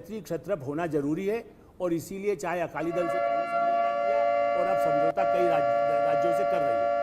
मैत्री क्षत्रप होना जरूरी है और इसीलिए चाहे अकाली दल से पहले समझौता किया और अब समझौता कई राज्यों से कर रही है।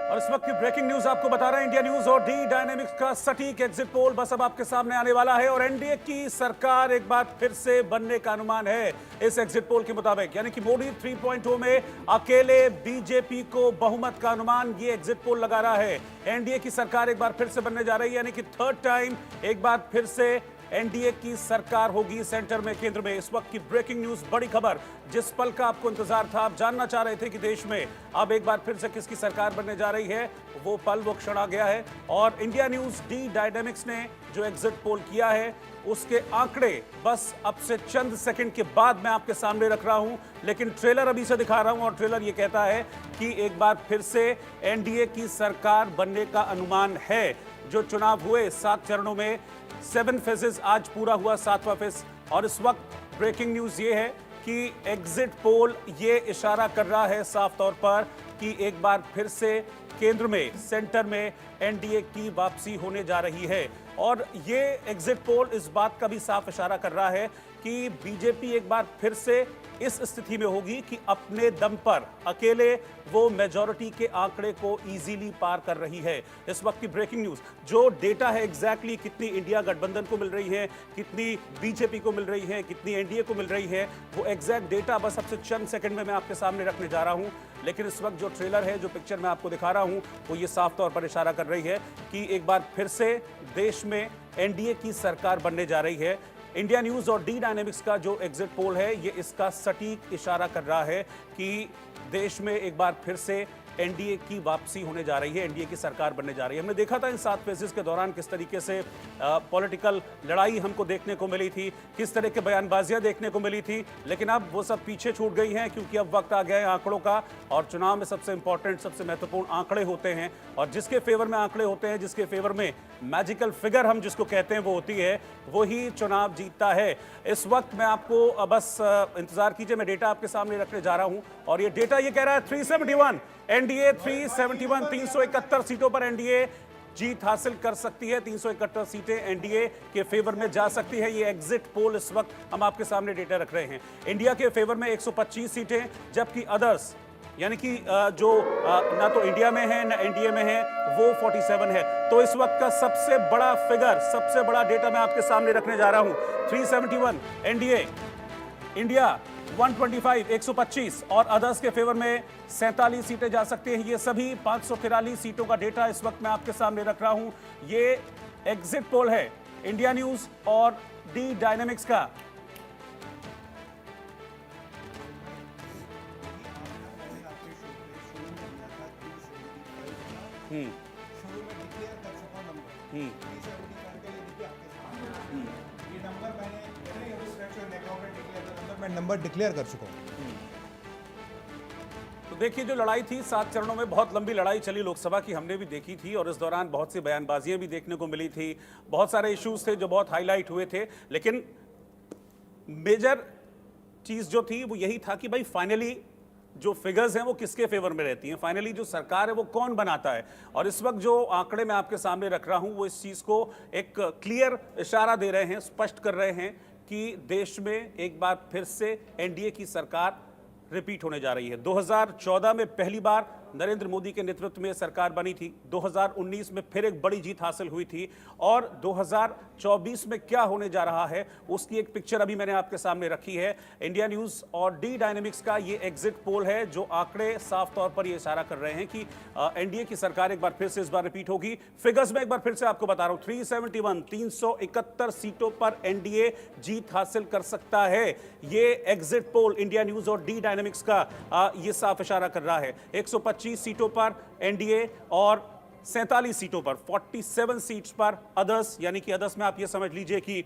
और इस वक्त की ब्रेकिंग न्यूज आपको बता रहे हैं इंडिया न्यूज और डी डायनेमिक्स का सटीक एग्जिट पोल बस अब आपके सामने आने वाला है और एनडीए की सरकार एक बार फिर से बनने का अनुमान है इस एग्जिट पोल के मुताबिक, यानी कि मोदी 3.0 में अकेले बीजेपी को बहुमत का अनुमान ये एग्जिट पोल लगा रहा है। एनडीए की सरकार एक बार फिर से बनने जा रही है, यानी कि थर्ड टाइम एक बार फिर से एनडीए की सरकार होगी सेंटर में, केंद्र में। इस वक्त की ब्रेकिंग न्यूज, बड़ी खबर जिस पल का आपको इंतजार था, आप जानना चाह रहे थे कि देश में अब एक बार फिर से किसकी सरकार बनने जा रही है, वो पल, वो क्षण आ गया है। और इंडिया न्यूज डी डायनेमिक्स ने जो एग्जिट पोल किया है उसके आंकड़े बस अब से चंद सेकंड के बाद मैं आपके सामने रख रहा हूं, लेकिन ट्रेलर अभी से दिखा रहा हूं और ट्रेलर ये कहता है कि एक बार फिर से एनडीए की सरकार बनने का अनुमान है। जो चुनाव हुए 7 चरणों में 7 फेजेस, आज पूरा हुआ 7वां फेज और इस वक्त ब्रेकिंग न्यूज ये है कि एग्जिट पोल ये इशारा कर रहा है साफ तौर पर कि एक बार फिर से केंद्र में, सेंटर में एनडीए की वापसी होने जा रही है। और ये एग्जिट पोल इस बात का भी साफ इशारा कर रहा है कि बीजेपी एक बार फिर से इस स्थिति में होगी कि अपने दम पर अकेले वो मेजॉरिटी के आंकड़े को इजीली पार कर रही है। इस वक्त की ब्रेकिंग न्यूज, जो डेटा है एग्जैक्टली कितनी इंडिया गठबंधन को मिल रही है, कितनी बीजेपी को मिल रही है, कितनी एनडीए को मिल रही है, वो एग्जैक्ट डेटा बस अब से चंद सेकंड में मैं आपके सामने रखने जा रहा हूं। लेकिन इस वक्त जो ट्रेलर है, जो पिक्चर मैं आपको दिखा रहा हूं, वो ये साफ तौर पर इशारा कर रही है कि एक बार फिर से देश में एनडीए की सरकार बनने जा रही है। इंडिया न्यूज और डी डायनेमिक्स का जो एग्जिट पोल है ये इसका सटीक इशारा कर रहा है कि देश में एक बार फिर से एनडीए की वापसी होने जा रही है, एनडीए की सरकार बनने जा रही है। हमने देखा था इन 7 फेजेस के दौरान किस तरीके से पॉलिटिकल लड़ाई हमको देखने को मिली थी, किस तरह के बयानबाजियां देखने को मिली थी, लेकिन अब वो सब पीछे छूट गई हैं क्योंकि अब वक्त आ गया है आंकड़ों का। और चुनाव में सबसे इंपॉर्टेंट, सबसे महत्वपूर्ण आंकड़े होते हैं और जिसके फेवर में आंकड़े होते हैं, जिसके फेवर में मैजिकल फिगर हम जिसको कहते हैं वो होती है, वही चुनाव जीतता है। इस वक्त मैं आपको बस इंतजार कीजिए, मैं डेटा आपके सामने रखने जा रहा हूं और ये डेटा ये कह रहा है 371 एनडीए 371, 371 सीटों पर एनडीए जीत हासिल कर सकती है। 371 सीटें एनडीए के फेवर में जा सकती है। ये एग्जिट पोल इस वक्त हम आपके सामने डेटा रख रहे हैं। इंडिया के फेवर में 125 सीटें, जबकि अदर्स यानी कि जो ना तो इंडिया में है ना एनडीए में है, वो 47 है। तो इस वक्त का सबसे बड़ा फिगर, सबसे बड़ा डेटा मैं आपके सामने रखने जा रहा हूं। 371 एनडीए, इंडिया 125, 125 और अदर्स के फेवर में 47 सीटें जा सकती हैं। ये सभी 543 सीटों का डेटा इस वक्त मैं आपके सामने रख रहा हूं। ये एग्जिट पोल है इंडिया न्यूज और डी डायनेमिक्स का। मैं नंबर डिक्लेयर कर चुका हूं। तो देखिए, जो लड़ाई थी 7 चरणों में, बहुत लंबी लड़ाई चली लोकसभा की, हमने भी देखी थी और इस दौरान बहुत सी बयानबाजियां भी देखने को मिली थी, बहुत सारे इश्यूज थे जो बहुत हाईलाइट हुए थे। लेकिन मेजर चीज जो थी वो यही था कि भाई फाइनली जो फिगर्स हैं वो किसके फेवर में रहती हैं, फाइनली जो सरकार है वो कौन बनाता है। और इस वक्त जो आंकड़े मैं आपके सामने रख रहा हूं वो इस चीज को एक क्लियर इशारा दे रहे हैं, स्पष्ट कर रहे हैं कि देश में एक बार फिर से एनडीए की सरकार रिपीट होने जा रही है। 2014 में पहली बार नरेंद्र मोदी के नेतृत्व में सरकार बनी थी, 2019 में फिर एक बड़ी जीत हासिल हुई थी और 2024 में क्या होने जा रहा है उसकी एक पिक्चर अभी मैंने आपके सामने रखी है। इंडिया न्यूज और डी डायनेमिक्स का ये एग्जिट पोल है, जो आंकड़े साफ तौर पर ये इशारा कर रहे हैं कि एनडीए की सरकार एक बार फिर से इस बार रिपीट होगी। फिगर्स में एक बार फिर से आपको बता रहा हूं, 371, 371 सीटों पर एनडीए जीत हासिल कर सकता है। ये एग्जिट पोल इंडिया न्यूज और डी डायनेमिक्स का ये साफ इशारा कर रहा है। 125 सीटों पर एनडीए और 47 सीटों पर, 47 सीट्स पर अदर्स, यानी कि अदर्स में आप ये समझ लीजिए कि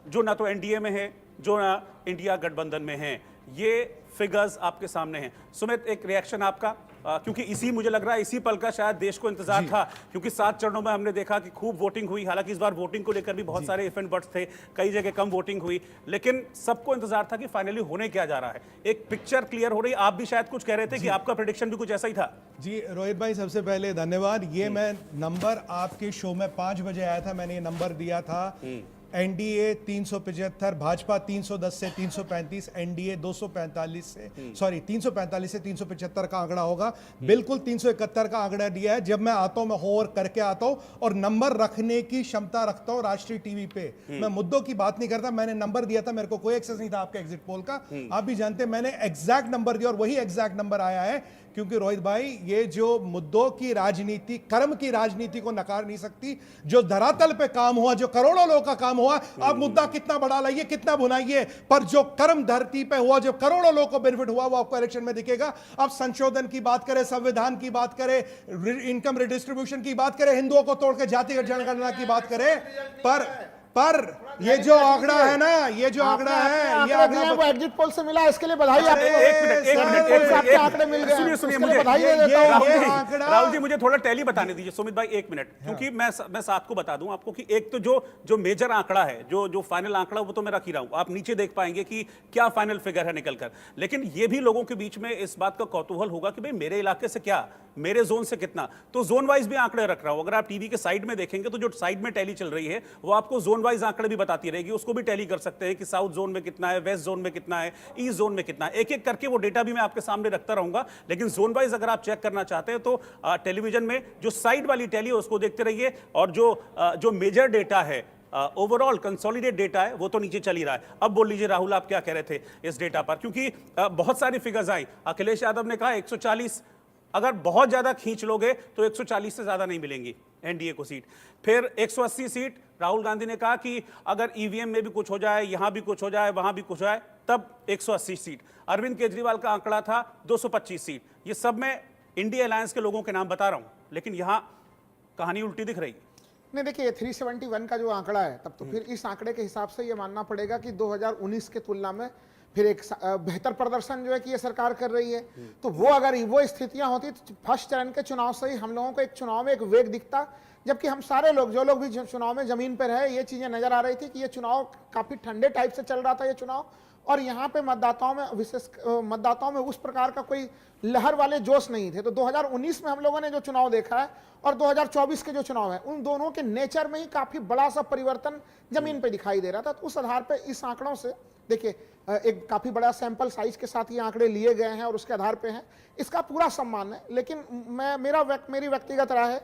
जो ना तो एनडीए में है, जो ना इंडिया गठबंधन में है। ये फिगर्स आपके सामने हैं। सुमित, एक रिएक्शन आपका? क्योंकि इसी मुझे लग रहा है इसी पल का शायद देश को इंतजार था, क्योंकि 7 चरणों में हमने देखा कि खूब वोटिंग हुई। हालांकि इस बार वोटिंग को लेकर भी बहुत सारे इफ एंड बट्स थे, कई जगह कम वोटिंग हुई, लेकिन सबको इंतजार था कि फाइनली होने क्या जा रहा है। एक पिक्चर क्लियर हो रही। आप भी शायद कुछ कह रहे थे कि आपका प्रेडिक्शन भी कुछ ऐसा ही था। जी रोहित भाई, सबसे पहले धन्यवाद। ये मैं नंबर आपके शो में 5 बजे आया था, मैंने ये नंबर दिया था। एनडीए 375, भाजपा 310 से 335, एनडीए 245 से 345 से 375 का आंकड़ा होगा। बिल्कुल 371 का आंकड़ा दिया है। जब मैं आता हूं, मैं होवर करके आता हूं और नंबर रखने की क्षमता रखता हूं राष्ट्रीय टीवी पे। मैं मुद्दों की बात नहीं करता। मैंने नंबर दिया था, मेरे को कोई एक्सेस नहीं था आपके एग्जिट पोल का। आप भी जानते हैं मैंने एग्जैक्ट नंबर दिया और वही एग्जैक्ट नंबर आया है। क्योंकि रोहित भाई, ये जो मुद्दों की राजनीति, कर्म की राजनीति को नकार नहीं सकती। जो धरातल पे काम हुआ, जो करोड़ों लोगों का काम हुआ, आप मुद्दा कितना बड़ा लाइए, कितना भुनाइए, पर जो कर्म धरती पे हुआ, जो करोड़ों लोगों को बेनिफिट हुआ, वो आपको इलेक्शन में दिखेगा। आप संशोधन की बात करें, संविधान की बात करें, इनकम रिडिस्ट्रीब्यूशन की बात करें, हिंदुओं को तोड़ के जातिगत जनगणना की बात करें, पर ये जो आंकड़ा है ना, ये जो आंकड़ा है, ये आंकड़ा वो एग्जिट पोल से मिला, इसके लिए बधाई आपको। एक आंकड़े मिल गए, सुनिए उसके लिए मुझे बधाई दे देता हूं। राहुल जी मुझे थोड़ा टैली बताने दीजिए सुमित भाई, 1 मिनट, क्योंकि मैं साथ को बता दूं आपको कि एक तो जो मेजर आंकड़ा है, जो फाइनल आंकड़ा, वो तो मैं रख ही रहा हूं। आप नीचे देख पाएंगे कि क्या फाइनल फिगर है निकलकर। लेकिन ये भी लोगों के बीच में इस बात का कौतूहल होगा कि भाई मेरे इलाके से क्या, मेरे जोन से कितना, तो जोन वाइज भी आंकड़े रख रहा हूं। अगर आप टीवी के साइड में देखेंगे तो जो साइड में टैली चल रही है वो आपको जोन वाइज आंकड़े भी बताती रहेगी। उसको भी टैली कर सकते हैं कि साउथ जोन में कितना है, वेस्ट जोन में कितना है, ईस्ट जोन में कितना है। एक एक करके वो डेटा भी मैं आपके सामने रखता रहूंगा। लेकिन जोन वाइज अगर आप चेक करना चाहते हैं तो टेलीविजन में जो साइड वाली टैली है उसको देखते रहिए, और जो मेजर डेटा है, ओवरऑल कंसोलिडेट डेटा है, वो तो नीचे चल ही रहा है। अब बोल लीजिए राहुल, आप क्या कह रहे थे इस डेटा पर, क्योंकि बहुत सारी फिगर्स आई। अखिलेश यादव ने कहा 140, अगर बहुत ज्यादा खींच लोगे तो 140 से ज्यादा नहीं मिलेंगी एनडीए को सीट। फिर 180 सीट राहुल गांधी ने कहा कि अगर ईवीएम में भी कुछ हो जाए, यहां भी कुछ हो जाए, वहां भी कुछ हो जाए, तब 180 सीट। अरविंद केजरीवाल का आंकड़ा था 225 सीट। ये सब मैं इंडिया अलायंस के लोगों के नाम बता रहा हूं, लेकिन यहां कहानी उल्टी दिख रही। नहीं, देखिए 371 का जो आंकड़ा है, तब तो फिर इस आंकड़े के हिसाब से ये मानना पड़ेगा कि 2019 के तुलना में फिर एक बेहतर प्रदर्शन जो है कि ये सरकार कर रही है। तो वो अगर वो स्थितियां होती तो फर्स्ट चरण के चुनाव से ही हम लोगों को एक चुनाव में एक वेग दिखता, जबकि हम सारे लोग, जो लोग भी चुनाव में जमीन पर रहे, ये चीजें नजर आ रही थी कि ये चुनाव काफी ठंडे टाइप से चल रहा था ये चुनाव, और यहाँ पे मतदाताओं में उस प्रकार का कोई लहर वाले जोश नहीं थे। तो 2019 में हम लोगों ने जो चुनाव देखा है और 2024 के जो चुनाव है, उन दोनों के नेचर में ही काफी बड़ा सा परिवर्तन जमीन पे दिखाई दे रहा था। तो उस आधार पे इस आंकड़ों से देखिए, एक काफी बड़ा सैंपल साइज के साथ ये आंकड़े लिए गए हैं और उसके आधार पे हैं, इसका पूरा सम्मान है। लेकिन मेरी व्यक्तिगत राय है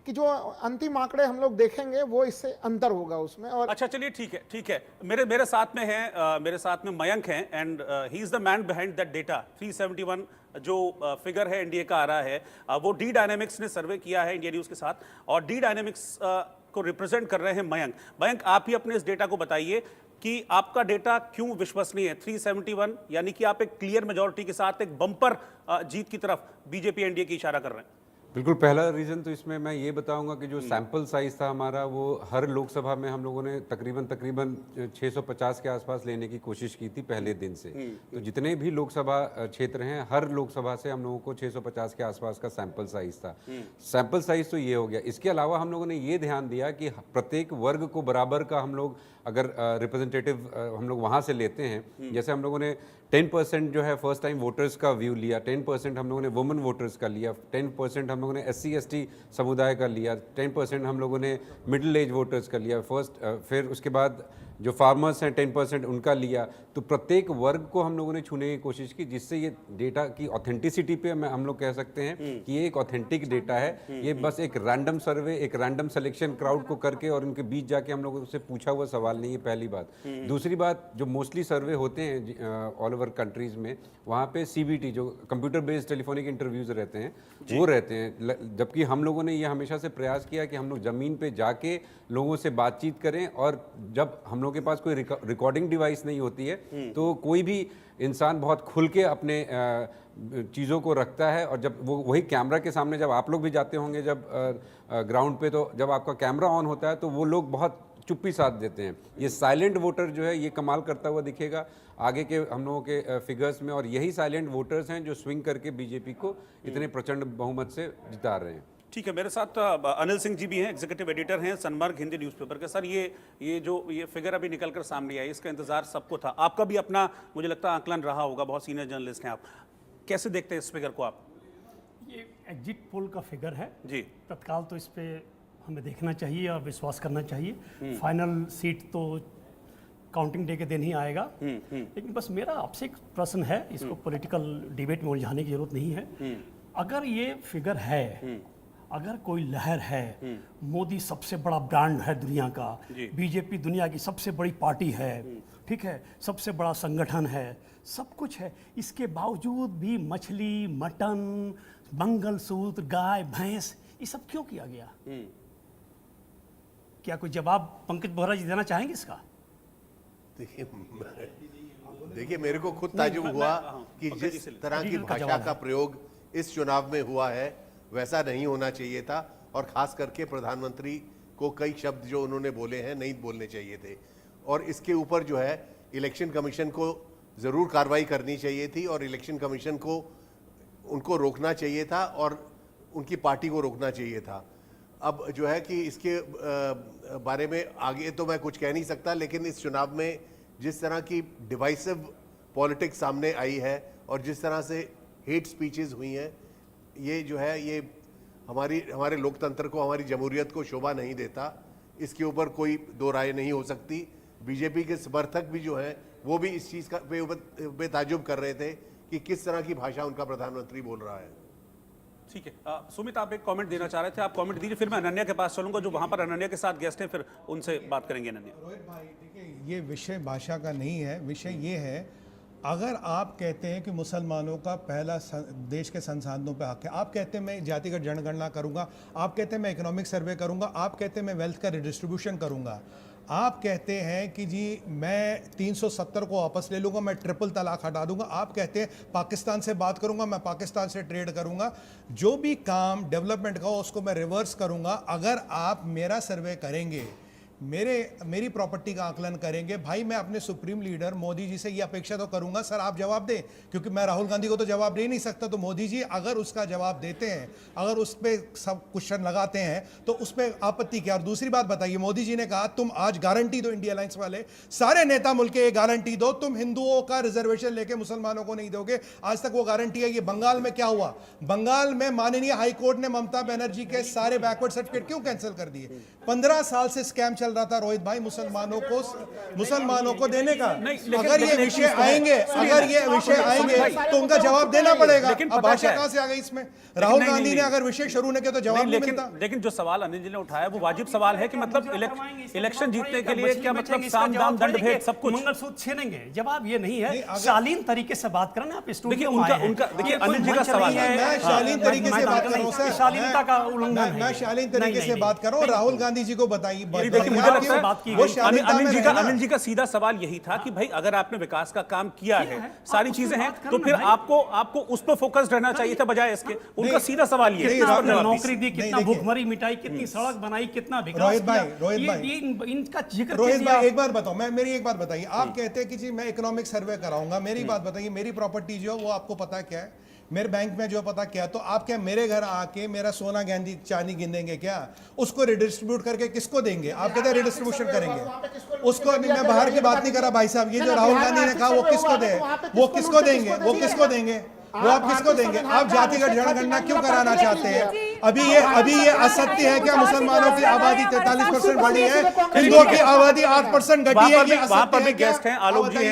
कि जो अंतिम आंकड़े हम लोग देखेंगे वो इससे अंतर होगा उसमें। और अच्छा चलिए, ठीक है। मेरे साथ में है, मेरे साथ में मयंक हैं, and he is the man behind that data. 371 जो फिगर है एनडीए का आ रहा है, वो डी डायनेमिक्स ने सर्वे किया है इंडिया न्यूज के साथ, और डी डायनेमिक्स को रिप्रेजेंट कर रहे हैं मयंक। आप ही अपने इस डेटा को बताइए कि आपका डेटा क्यों विश्वसनीय है। 371 यानी कि आप एक क्लियर मेजॉरिटी के साथ एक बम्पर जीत की तरफ बीजेपी एनडीए की इशारा कर रहे हैं। बिल्कुल, पहला रीज़न तो इसमें मैं ये बताऊंगा कि जो सैंपल साइज था हमारा, वो हर लोकसभा में हम लोगों ने तकरीबन 650 के आसपास लेने की कोशिश की थी पहले दिन से। तो जितने भी लोकसभा क्षेत्र हैं, हर लोकसभा से हम लोगों को 650 के आसपास का सैंपल साइज था। सैंपल साइज तो ये हो गया। इसके अलावा हम लोगों ने ये ध्यान दिया कि प्रत्येक वर्ग को बराबर का हम लोग अगर रिप्रेजेंटेटिव हम लोग वहाँ से लेते हैं, जैसे हम लोगों ने 10% जो है फर्स्ट टाइम वोटर्स का व्यू लिया, 10% हम लोगों ने वुमेन वोटर्स का लिया, 10% हम लोगों ने SC ST समुदाय का लिया, 10% हम लोगों ने मिडिल एज वोटर्स का लिया, फिर उसके बाद जो फार्मर्स हैं 10% उनका लिया। तो प्रत्येक वर्ग को हम लोगों ने छूने की कोशिश की, जिससे ये डेटा की ऑथेंटिसिटी पे हम लोग कह सकते हैं कि ये एक ऑथेंटिक डेटा है। ये बस एक रैंडम सर्वे, एक रैंडम सिलेक्शन क्राउड को करके और उनके बीच जाके हम लोगों से पूछा हुआ सवाल नहीं है, पहली बात। दूसरी बात, जो मोस्टली सर्वे होते हैं ऑल ओवर कंट्रीज में, वहाँ पे CBT जो कंप्यूटर बेस्ड टेलीफोनिक इंटरव्यूज रहते हैं वो रहते हैं, जबकि हम लोगों ने ये हमेशा से प्रयास किया कि हम लोग ज़मीन पे जाके लोगों से बातचीत करें, और जब हम लोग के पास कोई रिकॉर्डिंग डिवाइस नहीं होती है तो कोई भी इंसान बहुत खुल के अपने चीज़ों को रखता है, और जब वो वही कैमरा के सामने, जब आप लोग भी जाते होंगे जब ग्राउंड पे, तो जब आपका कैमरा ऑन होता है तो वो लोग बहुत चुप्पी साध देते हैं। ये साइलेंट वोटर जो है ये कमाल करता हुआ दिखेगा आगे के हम लोगों के फिगर्स में, और यही साइलेंट वोटर्स हैं जो स्विंग करके बीजेपी को इतने प्रचंड बहुमत से जिता रहे हैं। ठीक है, मेरे साथ अनिल सिंह जी भी हैं, एग्जीक्यूटिव एडिटर हैं सनमार्ग हिंदी न्यूज़पेपर के। सर, ये फिगर अभी निकलकर सामने आई, इसका इंतजार सबको था, आपका भी अपना मुझे लगता है आकलन रहा होगा, बहुत सीनियर जर्नलिस्ट हैं आप, कैसे देखते हैं इस फिगर को आप? ये एग्जिट पोल का फिगर है जी, तत्काल तो इस पे हमें देखना चाहिए और विश्वास करना चाहिए। फाइनल सीट तो काउंटिंग डे के दिन ही आएगा। लेकिन बस मेरा आपसे एक प्रश्न है, इसको पॉलिटिकल डिबेट में उलझाने की जरूरत नहीं है। अगर ये फिगर है, अगर कोई लहर है, मोदी सबसे बड़ा ब्रांड है दुनिया का, बीजेपी दुनिया की सबसे बड़ी पार्टी है, ठीक है, सबसे बड़ा संगठन है, सब कुछ है, इसके बावजूद भी मछली, मटन, मंगलसूत्र, गाय, भैंस, ये सब क्यों किया गया? क्या कोई जवाब पंकज बोहरा जी देना चाहेंगे इसका? देखिए मेरे को खुद ताज्जुब हुआ कि जिस तरह की भाषा का प्रयोग इस चुनाव में हुआ है वैसा नहीं होना चाहिए था, और खास करके प्रधानमंत्री को कई शब्द जो उन्होंने बोले हैं नहीं बोलने चाहिए थे, और इसके ऊपर जो है इलेक्शन कमीशन को ज़रूर कार्रवाई करनी चाहिए थी, और इलेक्शन कमीशन को उनको रोकना चाहिए था और उनकी पार्टी को रोकना चाहिए था। अब जो है कि इसके बारे में आगे तो मैं कुछ कह नहीं सकता, लेकिन इस चुनाव में जिस तरह की डिवाइसिव पॉलिटिक्स सामने आई है और जिस तरह से हेट स्पीचेस हुई हैं, ये जो है ये हमारे लोकतंत्र को, हमारी जमहूरियत को शोभा नहीं देता। इसके ऊपर कोई दो राय नहीं हो सकती। बीजेपी के समर्थक भी जो हैं वो भी इस चीज़ का बेताजुब कर रहे थे कि किस तरह की भाषा उनका प्रधानमंत्री बोल रहा है। ठीक है, सुमित आप एक कमेंट देना चाह रहे थे, आप कमेंट दीजिए, फिर मैं अनन्या के पास चलूंगा जो वहां पर अनन्या के साथ गेस्ट हैं, फिर उनसे बात करेंगे। अनन्या, रोहित भाई देखिए, ये विषय भाषा का नहीं है, विषय ये है, अगर आप कहते हैं कि मुसलमानों का पहला देश के संसाधनों पे हक है, आप कहते हैं मैं जातिगत जनगणना करूंगा, आप कहते हैं मैं इकोनॉमिक सर्वे करूंगा, आप कहते हैं मैं वेल्थ का रिडिस्ट्रीब्यूशन करूंगा, आप कहते हैं कि जी मैं 370 को वापस ले लूँगा, मैं ट्रिपल तलाक हटा दूंगा, आप कहते हैं पाकिस्तान से बात करूंगा, मैं पाकिस्तान से ट्रेड करूंगा, जो भी काम डेवलपमेंट का हो उसको मैं रिवर्स करूंगा। अगर आप मेरा सर्वे करेंगे, मेरी प्रॉपर्टी का आकलन करेंगे, भाई मैं अपने सुप्रीम लीडर मोदी जी से ये अपेक्षा तो करूंगा, सर आप जवाब दें, क्योंकि मैं राहुल गांधी को तो जवाब दे नहीं सकता, तो मोदी जी अगर उसका जवाब देते हैं, अगर उस पर सब क्वेश्चन लगाते हैं तो उस पर आपत्ति क्या? और दूसरी बात बताइए, मोदी जी ने कहा तुम आज गारंटी दो, इंडिया अलायंस वाले सारे नेता मुल्क के गारंटी दो, तुम हिंदुओं का रिजर्वेशन लेके मुसलमानों को नहीं दोगे। आज तक वो गारंटी है। ये बंगाल में क्या हुआ? बंगाल में माननीय हाईकोर्ट ने ममता बनर्जी के सारे बैकवर्ड सर्टिफिकेट क्यों कैंसिल कर दिए? 15 साल से स्कैम चल रहा था रोहित भाई मुसलमानों को देने का। अगर ये विषय आएंगे तो उनका जवाब देना पड़ेगा। अब भाषा कहां से आ गई इसमें? राहुल गांधी ने अगर विषय शुरू नहीं किया तो जवाब नहीं मिलता। लेकिन जो सवाल अनिल जी ने उठाया वो वाजिब सवाल है कि मतलब इलेक्शन जीतने के लिए क्या मतलब साम दाम दंड भेद सब कुछ मंगलसूत्र छीनेंगे? जवाब ये नहीं है, शालीन तरीके से बात करना। आप स्टूडियो में उनका देखिए अनिल जी का सवाल है, मैं शालीन तरीके से बात कर रहा हूं सर, शालीनता का उल्लंघन है। मैं शालीन तरीके से बात कर रहा हूं। राहुल गांधी जी को बताइए, देखिए मुझे लगता है अनिल जी का सीधा सवाल यही था कि भाई अगर आपने विकास का काम किया है, सारी चीजें हैं, तो फिर आपको उस पर फोकस रहना चाहिए था बजाय इसके। उनका सीधा सवाल ये है, नौकरी दी, कितना भूखमरी मिटाई, कितनी सड़क बनाई, कितना विकास। रोहित भाई इनका जिक्र रोहित भाई एक बात बताओ, मेरी एक बात बताइए। आप कहते हैं कि जी मैं इकोनॉमिक सर्वे कराऊंगा, मेरी बात बताइए, मेरी प्रॉपर्टी जो वो आपको पता क्या है? मेरे बैंक में जो पता क्या, तो आप क्या मेरे घर आके मेरा सोना चांदी गिनेंगे क्या? उसको रिडिस्ट्रीब्यूट करके किसको देंगे? आप कहते हैं रिडिस्ट्रीब्यूशन करेंगे उसको। अभी मैं बाहर की बात नहीं कर रहा भाई साहब, ये जो राहुल गांधी ने कहा वो किसको दे, वो किसको देंगे, वो किसको देंगे, वो आप किसको देंगे? आप जातिगत जनगणना क्यों कराना चाहते हैं? अभी ये असत्य है क्या? मुसलमानों की आबादी 43% बढ़ी है, हिंदुओं की आबादी 8% घटी है, ये असत्य है क्या? गेस्ट हैं, आलोक जी हैं।